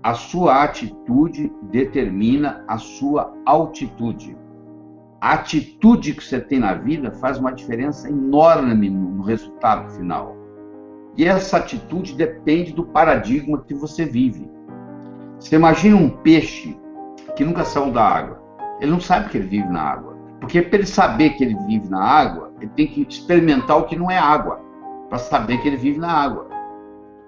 A sua atitude determina a sua altitude. A atitude que você tem na vida faz uma diferença enorme no resultado final. E essa atitude depende do paradigma que você vive. Você imagina um peixe que nunca saiu da água. Ele não sabe que ele vive na água. Porque para ele saber que ele vive na água, ele tem que experimentar o que não é água, para saber que ele vive na água.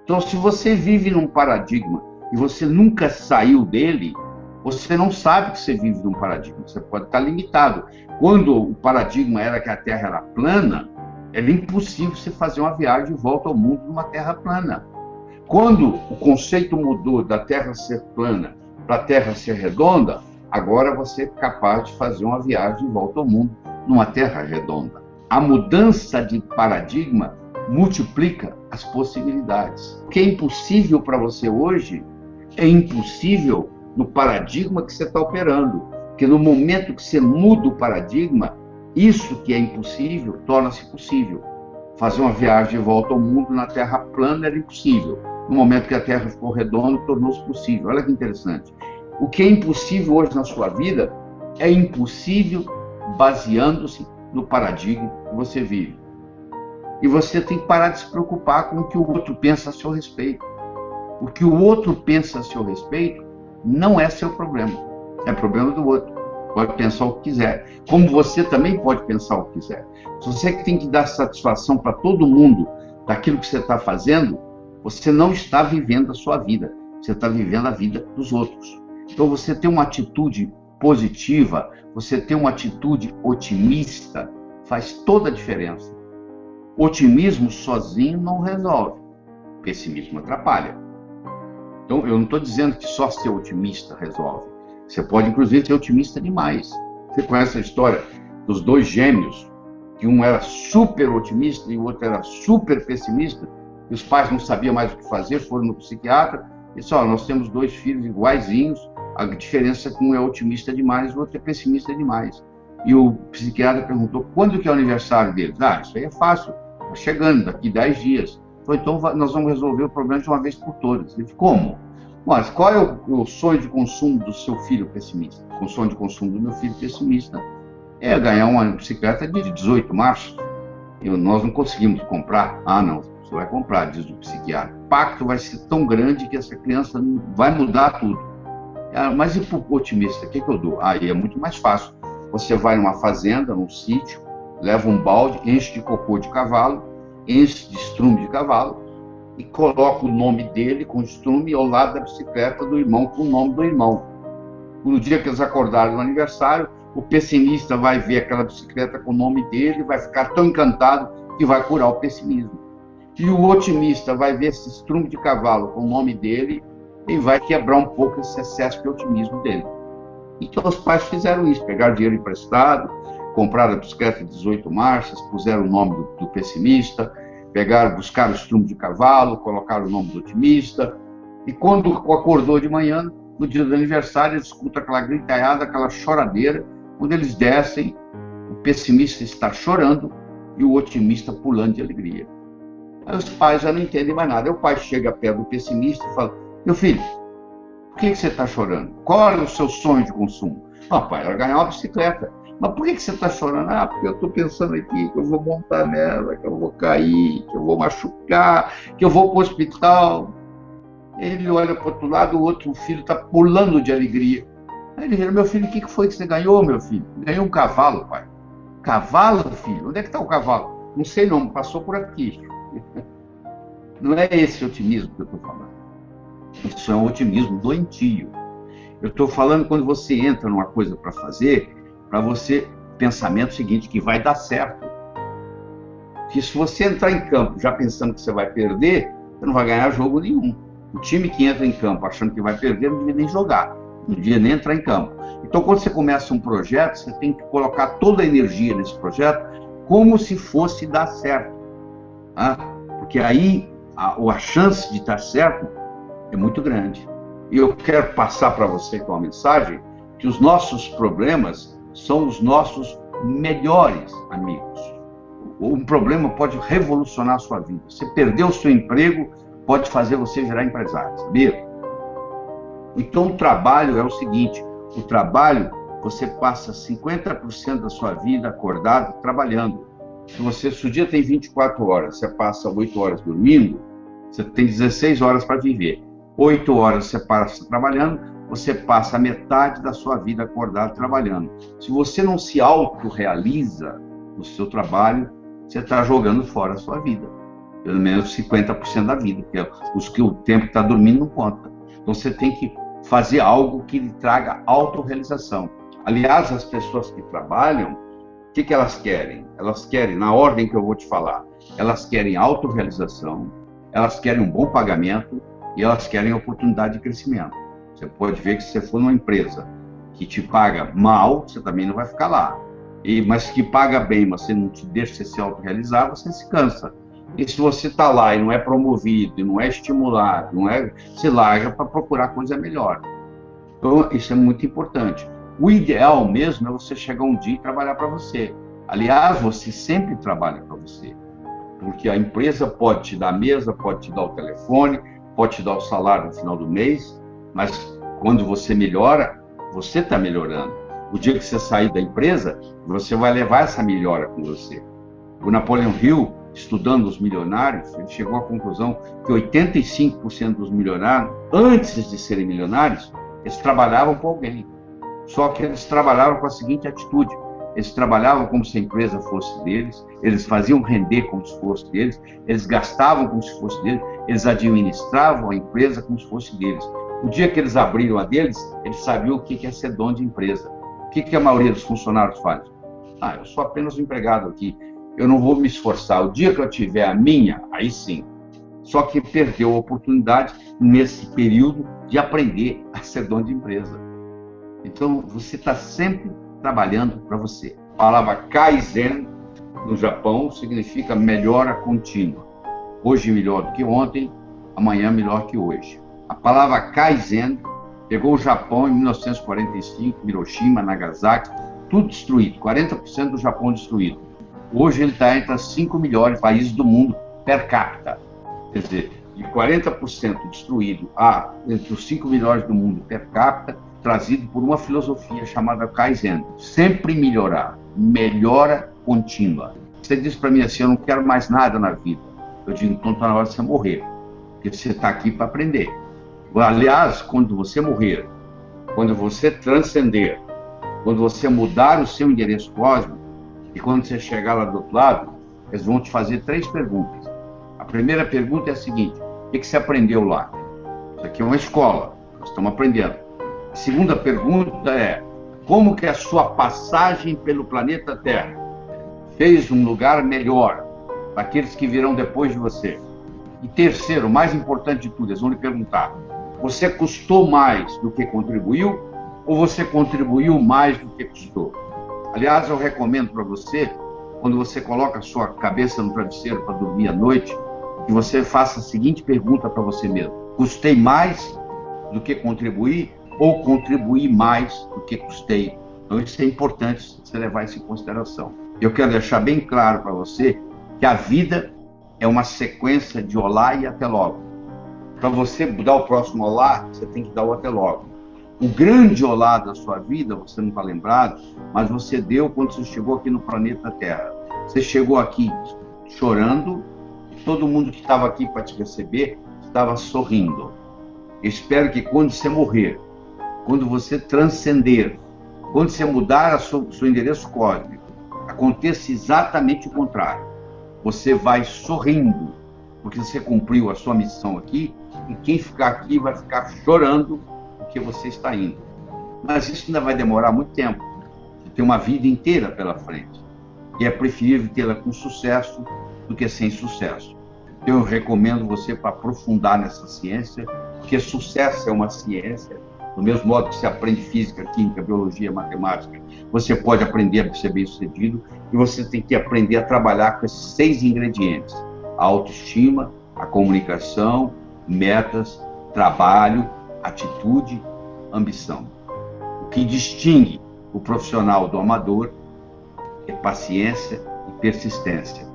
Então, se você vive num paradigma e você nunca saiu dele, você não sabe que você vive num paradigma. Você pode estar limitado. Quando o paradigma era que a Terra era plana, era impossível você fazer uma viagem de volta ao mundo numa Terra plana. Quando o conceito mudou da Terra ser plana para a Terra ser redonda, agora você é capaz de fazer uma viagem de volta ao mundo numa Terra redonda. A mudança de paradigma multiplica as possibilidades. O que é impossível para você hoje é impossível no paradigma que você está operando. Porque no momento que você muda o paradigma, isso que é impossível torna-se possível. Fazer uma viagem de volta ao mundo na Terra plana era impossível. No momento que a Terra ficou redonda, tornou-se possível. Olha que interessante. O que é impossível hoje na sua vida é impossível baseando-se no paradigma que você vive. E você tem que parar de se preocupar com o que o outro pensa a seu respeito. O que o outro pensa a seu respeito não é seu problema. É problema do outro. Pode pensar o que quiser. Como você também pode pensar o que quiser. Se você tem que dar satisfação para todo mundo daquilo que você está fazendo, você não está vivendo a sua vida. Você está vivendo a vida dos outros. Então, você ter uma atitude positiva, você ter uma atitude otimista, faz toda a diferença. Otimismo sozinho não resolve. Pessimismo atrapalha. Então, eu não estou dizendo que só ser otimista resolve. Você pode, inclusive, ser otimista demais. Você conhece a história dos dois gêmeos, que um era super otimista e o outro era super pessimista, e os pais não sabiam mais o que fazer, foram no psiquiatra, e disseram, nós temos dois filhos iguaizinhos, a diferença é que um é otimista demais e o outro é pessimista demais. E o psiquiatra perguntou, quando que é o aniversário deles? Isso aí é fácil, está chegando, daqui 10 dias. Então nós vamos resolver o problema de uma vez por todas. Ele disse, como? Mas qual é o sonho de consumo do seu filho pessimista? O sonho de consumo do meu filho pessimista é ganhar uma bicicleta de 18 marchas. E nós não conseguimos comprar. Não, você vai comprar, diz o psiquiatra. O pacto vai ser tão grande que essa criança vai mudar tudo. Mas e para o otimista, o que eu dou? Aí é muito mais fácil. Você vai numa fazenda, num sítio, leva um balde, enche de cocô de cavalo, enche de estrume de cavalo e coloca o nome dele com estrume ao lado da bicicleta do irmão com o nome do irmão. No dia que eles acordarem no aniversário, o pessimista vai ver aquela bicicleta com o nome dele, vai ficar tão encantado que vai curar o pessimismo. E o otimista vai ver esse estrume de cavalo com o nome dele e vai quebrar um pouco esse excesso de otimismo dele. Então os pais fizeram isso, pegaram dinheiro emprestado, compraram a bicicleta de 18 marchas, puseram o nome do pessimista, buscaram o estrume de cavalo, colocaram o nome do otimista, e quando acordou de manhã, no dia do aniversário, eles escutam aquela gritalhada, aquela choradeira, quando eles descem, o pessimista está chorando e o otimista pulando de alegria. Aí os pais já não entendem mais nada. Aí o pai chega perto do pessimista e fala, meu filho, por que você está chorando? Qual é o seu sonho de consumo? Pai, era ganhar uma bicicleta. Mas por que você está chorando? Porque eu estou pensando aqui que eu vou montar nela, que eu vou cair, que eu vou machucar, que eu vou para o hospital. Ele olha para o outro lado, o outro filho está pulando de alegria. Aí ele diz, meu filho, o que foi que você ganhou, meu filho? Ganhei um cavalo, pai. Cavalo, filho? Onde é que está o cavalo? Não sei não, passou por aqui. Não é esse otimismo que eu estou falando. Isso é um otimismo doentio. Eu estou falando quando você entra numa coisa para fazer, para você, pensamento seguinte, que vai dar certo. Que se você entrar em campo já pensando que você vai perder, você não vai ganhar jogo nenhum. O time que entra em campo achando que vai perder não devia nem jogar, não devia nem entrar em campo. Então, quando você começa um projeto, você tem que colocar toda a energia nesse projeto como se fosse dar certo. Porque aí a chance de dar certo é muito grande. E eu quero passar para você com uma mensagem que os nossos problemas são os nossos melhores amigos. Um problema pode revolucionar a sua vida. Você perdeu o seu emprego, pode fazer você virar empresário, sabia? Então, o trabalho é o seguinte: o trabalho, você passa 50% da sua vida acordado trabalhando. Se o dia tem 24 horas, você passa 8 horas dormindo, você tem 16 horas para viver. 8 horas você passa trabalhando, você passa a metade da sua vida acordado trabalhando. Se você não se autorrealiza no seu trabalho, você está jogando fora a sua vida. Pelo menos 50% da vida, porque o tempo que está dormindo não conta. Então você tem que fazer algo que lhe traga autorrealização. Aliás, as pessoas que trabalham, o que elas querem? Elas querem, na ordem que eu vou te falar, elas querem autorrealização, elas querem um bom pagamento e elas querem oportunidade de crescimento. Você pode ver que se você for numa empresa que te paga mal, você também não vai ficar lá. Mas que paga bem, mas você não te deixa você se autorrealizar, você se cansa. E se você está lá e não é promovido, não é estimulado, se larga para procurar coisa melhor. Então, isso é muito importante. O ideal mesmo é você chegar um dia e trabalhar para você. Aliás, você sempre trabalha para você. Porque a empresa pode te dar a mesa, pode te dar o telefone, pode te dar o salário no final do mês, mas quando você melhora, você está melhorando. O dia que você sair da empresa, você vai levar essa melhora com você. O Napoleon Hill, estudando os milionários, ele chegou à conclusão que 85% dos milionários, antes de serem milionários, eles trabalhavam com alguém. Só que eles trabalhavam com a seguinte atitude: eles trabalhavam como se a empresa fosse deles, eles faziam render como se fosse deles, eles gastavam como se fosse deles, eles administravam a empresa como se fosse deles. O dia que eles abriram a deles, eles sabiam o que é ser dono de empresa. O que a maioria dos funcionários faz? Eu sou apenas um empregado aqui, eu não vou me esforçar. O dia que eu tiver a minha, aí sim. Só que perdeu a oportunidade nesse período de aprender a ser dono de empresa. Então, você está sempre trabalhando para você. A palavra Kaizen, no Japão, significa melhora contínua. Hoje melhor do que ontem, amanhã melhor que hoje. A palavra Kaizen pegou o Japão em 1945, Hiroshima, Nagasaki, tudo destruído, 40% do Japão destruído. Hoje ele está entre os 5 melhores países do mundo per capita. Quer dizer, de 40% destruído a entre os 5 melhores do mundo per capita, trazido por uma filosofia chamada Kaizen. Sempre melhorar, melhora contínua. Você diz para mim assim: eu não quero mais nada na vida. Eu digo: então está na hora de você morrer, porque você está aqui para aprender. Aliás, quando você morrer, quando você transcender, quando você mudar o seu endereço cósmico, e quando você chegar lá do outro lado, eles vão te fazer 3 perguntas. A primeira pergunta é a seguinte: o que você aprendeu lá? Isso aqui é uma escola, nós estamos aprendendo. A segunda pergunta é: como que a sua passagem pelo planeta Terra fez um lugar melhor para aqueles que virão depois de você? E terceiro, mais importante de tudo, eles vão lhe perguntar: você custou mais do que contribuiu ou você contribuiu mais do que custou? Aliás, eu recomendo para você, quando você coloca a sua cabeça no travesseiro para dormir à noite, que você faça a seguinte pergunta para você mesmo: custei mais do que contribuí ou contribuí mais do que custei? Então isso é importante você levar isso em consideração. Eu quero deixar bem claro para você que a vida é uma sequência de olá e até logo. Para você dar o próximo olá, você tem que dar o até logo. O grande olá da sua vida, você não está lembrado, mas você deu quando você chegou aqui no planeta Terra. Você chegou aqui chorando, e todo mundo que estava aqui para te receber estava sorrindo. Eu espero que quando você morrer, quando você transcender, quando você mudar o seu endereço cósmico, aconteça exatamente o contrário. Você vai sorrindo, porque você cumpriu a sua missão aqui, e quem ficar aqui vai ficar chorando porque você está indo. Mas isso ainda vai demorar muito tempo. Você tem uma vida inteira pela frente. E é preferível tê-la com sucesso do que sem sucesso. Eu recomendo você para aprofundar nessa ciência, porque sucesso é uma ciência. Do mesmo modo que você aprende física, química, biologia, matemática, você pode aprender a ser bem-sucedido, e você tem que aprender a trabalhar com esses 6 ingredientes: a autoestima, a comunicação, metas, trabalho, atitude, ambição. O que distingue o profissional do amador é paciência e persistência.